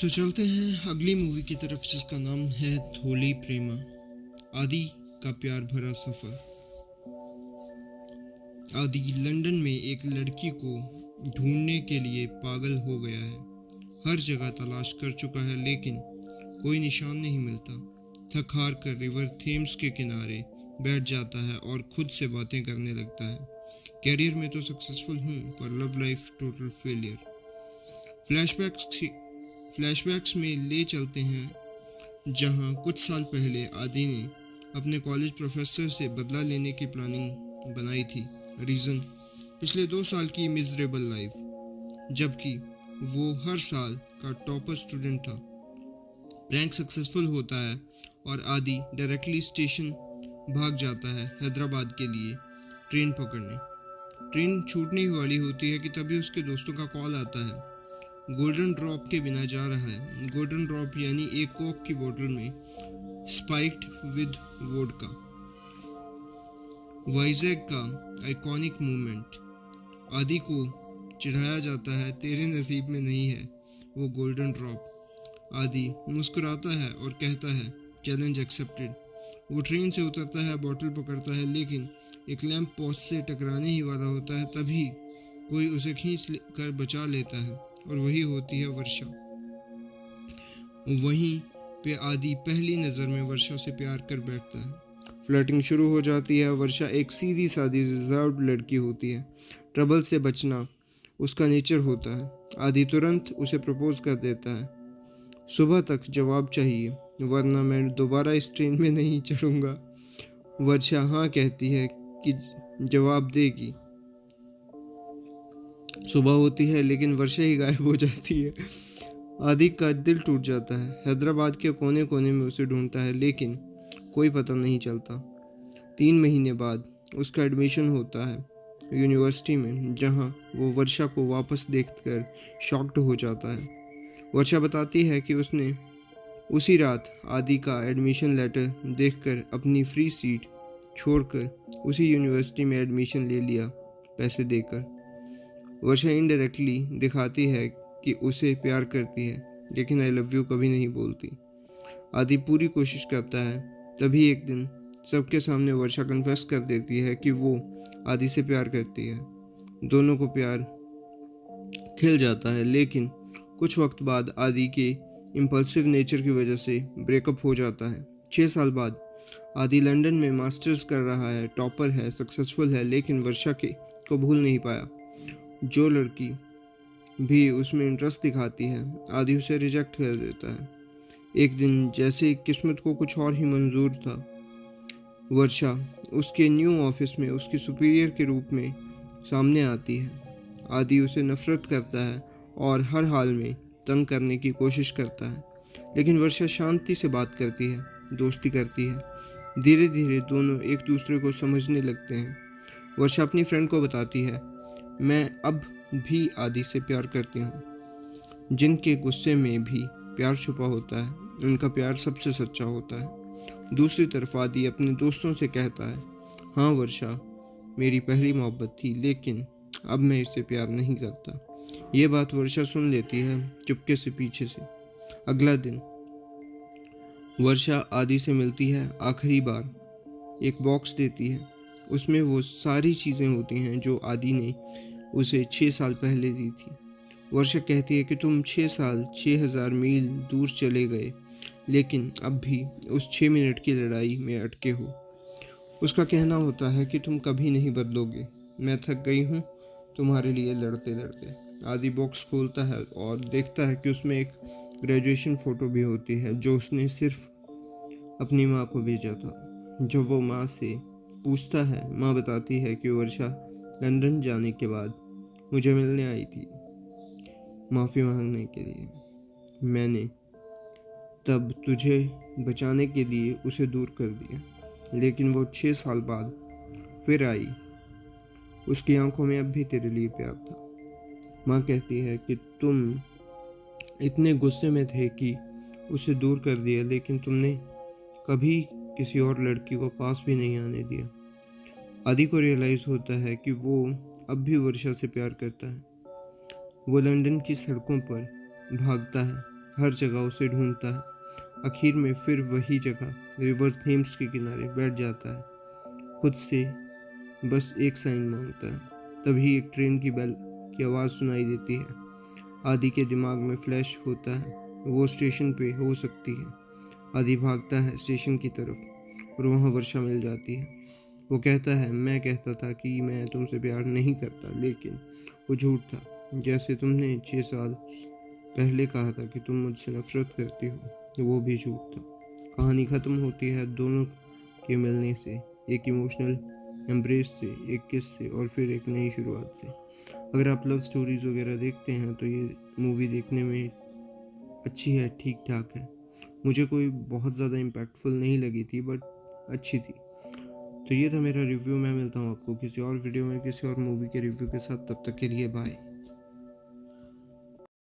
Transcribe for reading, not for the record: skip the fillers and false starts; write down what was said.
तो चलते हैं अगली मूवी की तरफ जिसका नाम है थोली प्रेमा। आदि का प्यार भरा सफर। आदि लंदन में एक लड़की को ढूंढने के लिए पागल हो गया है। हर जगह तलाश कर चुका है लेकिन कोई निशान नहीं मिलता। थक हार कर रिवर थेम्स के किनारे बैठ जाता है और खुद से बातें करने लगता है। कैरियर में तो सक्सेसफुल हूँ पर love life total failure. Flashbacks में ले चलते हैं जहां कुछ साल पहले आदि ने अपने कॉलेज प्रोफेसर से बदला लेने की प्लानिंग बनाई थी। रीज़न पिछले 2 साल की मिजरेबल लाइफ, जबकि वो हर साल का टॉपर स्टूडेंट था। प्रैंक सक्सेसफुल होता है और आदि डायरेक्टली स्टेशन भाग जाता है हैदराबाद के लिए ट्रेन पकड़ने। ट्रेन छूटने ही वाली होती है कि तभी उसके दोस्तों का कॉल आता है। गोल्डन ड्रॉप के बिना जा रहा है। गोल्डन ड्रॉप यानी एक कोक की बोतल में स्पाइक्ड विद वोडका। वाइजैग का आइकॉनिक मूवमेंट। आदि को चिढ़ाया जाता है, तेरे नसीब में नहीं है वो गोल्डन ड्रॉप। आदि मुस्कुराता है और कहता है चैलेंज एक्सेप्टेड। वो ट्रेन से उतरता है, बोतल पकड़ता है लेकिन एक लैंप पोस्ट से टकराने ही वाला होता है। तभी कोई उसे खींच कर बचा लेता है और वही होती है वर्षा। वहीं पे आदि पहली नज़र में वर्षा से प्यार कर बैठता है। फ्लर्टिंग शुरू हो जाती है। वर्षा एक सीधी सादी रिजर्व्ड लड़की होती है। ट्रबल से बचना उसका नेचर होता है। आदि तुरंत उसे प्रपोज कर देता है। सुबह तक जवाब चाहिए वरना मैं दोबारा इस ट्रेन में नहीं चढ़ूंगा। वर्षा हाँ कहती है कि जवाब देगी। सुबह होती है लेकिन वर्षा ही गायब हो जाती है। आदि का दिल टूट जाता है। हैदराबाद के कोने कोने में उसे ढूंढता है लेकिन कोई पता नहीं चलता। 3 महीने बाद उसका एडमिशन होता है यूनिवर्सिटी में, जहां वो वर्षा को वापस देखकर शॉक्ड हो जाता है। वर्षा बताती है कि उसने उसी रात आदि का एडमिशन लेटर देखकर अपनी फ्री सीट छोड़कर उसी यूनिवर्सिटी में एडमिशन ले लिया पैसे देकर। वर्षा इनडायरेक्टली दिखाती है कि उसे प्यार करती है लेकिन आई लव यू कभी नहीं बोलती। आदि पूरी कोशिश करता है। तभी एक दिन सबके सामने वर्षा कन्फेस कर देती है कि वो आदि से प्यार करती है। दोनों को प्यार खिल जाता है लेकिन कुछ वक्त बाद आदि के इम्पल्सिव नेचर की वजह से ब्रेकअप हो जाता है। 6 साल बाद आदि लंदन में मास्टर्स कर रहा है, टॉपर है, सक्सेसफुल है लेकिन वर्षा को भूल नहीं पाया। जो लड़की भी उसमें इंटरेस्ट दिखाती है आदि उसे रिजेक्ट कर देता है। एक दिन जैसे किस्मत को कुछ और ही मंजूर था, वर्षा उसके न्यू ऑफिस में उसकी सुपीरियर के रूप में सामने आती है। आदि उसे नफरत करता है और हर हाल में तंग करने की कोशिश करता है लेकिन वर्षा शांति से बात करती है, दोस्ती करती है। धीरे धीरे दोनों एक दूसरे को समझने लगते हैं। वर्षा अपनी फ्रेंड को बताती है, मैं अब भी आदि से प्यार करती हूँ। जिनके गुस्से में भी प्यार छुपा होता है उनका प्यार सबसे सच्चा होता है। दूसरी तरफ आदि अपने दोस्तों से कहता है, हाँ वर्षा मेरी पहली मोहब्बत थी लेकिन अब मैं इससे प्यार नहीं करता। ये बात वर्षा सुन लेती है चुपके से पीछे से। अगला दिन वर्षा आदि से मिलती है आखिरी बार। एक बॉक्स देती है, उसमें वो सारी चीज़ें होती हैं जो आदि ने उसे 6 साल पहले दी थी। वर्षा कहती है कि तुम 6 साल 6000 मील दूर चले गए लेकिन अब भी उस 6 मिनट की लड़ाई में अटके हो। उसका कहना होता है कि तुम कभी नहीं बदलोगे, मैं थक गई हूँ तुम्हारे लिए लड़ते लड़ते। आदि बॉक्स खोलता है और देखता है कि उसमें एक ग्रेजुएशन फ़ोटो भी होती है जो उसने सिर्फ अपनी माँ को भेजा था। जब वो माँ से पूछता है, माँ बताती है कि वर्षा लंदन जाने के बाद मुझे मिलने आई थी माफ़ी मांगने के लिए। मैंने तब तुझे बचाने के लिए उसे दूर कर दिया लेकिन वो 6 साल बाद फिर आई। उसकी आंखों में अब भी तेरे लिए प्यार था। माँ कहती है कि तुम इतने गुस्से में थे कि उसे दूर कर दिया लेकिन तुमने कभी किसी और लड़की को पास भी नहीं आने दिया। आदि को रियलाइज़ होता है कि वो अब भी वर्षा से प्यार करता है। वो लंदन की सड़कों पर भागता है, हर जगह उसे ढूंढता है। आखिर में फिर वही जगह रिवर थेम्स के किनारे बैठ जाता है। खुद से बस एक साइन मांगता है। तभी एक ट्रेन की बेल की आवाज़ सुनाई देती है। आदि के दिमाग में फ्लैश होता है, वो स्टेशन पे हो सकती है। आदि भागता है स्टेशन की तरफ और वहाँ वर्षा मिल जाती है। वो कहता है, मैं कहता था कि मैं तुमसे प्यार नहीं करता, लेकिन वो झूठ था। जैसे तुमने 6 साल पहले कहा था कि तुम मुझसे नफरत करती हो, वो भी झूठ था। कहानी ख़त्म होती है दोनों के मिलने से, एक इमोशनल एम्ब्रेस से, एक किस से, और फिर एक नई शुरुआत से। अगर आप लव स्टोरीज वगैरह देखते हैं तो ये मूवी देखने में अच्छी है, ठीक ठाक है। मुझे कोई बहुत ज़्यादा इम्पैक्टफुल नहीं लगी थी, बट अच्छी थी। तो ये था मेरा रिव्यू। मैं मिलता हूँ आपको किसी और वीडियो में किसी और मूवी के रिव्यू के साथ। तब तक के लिए बाय।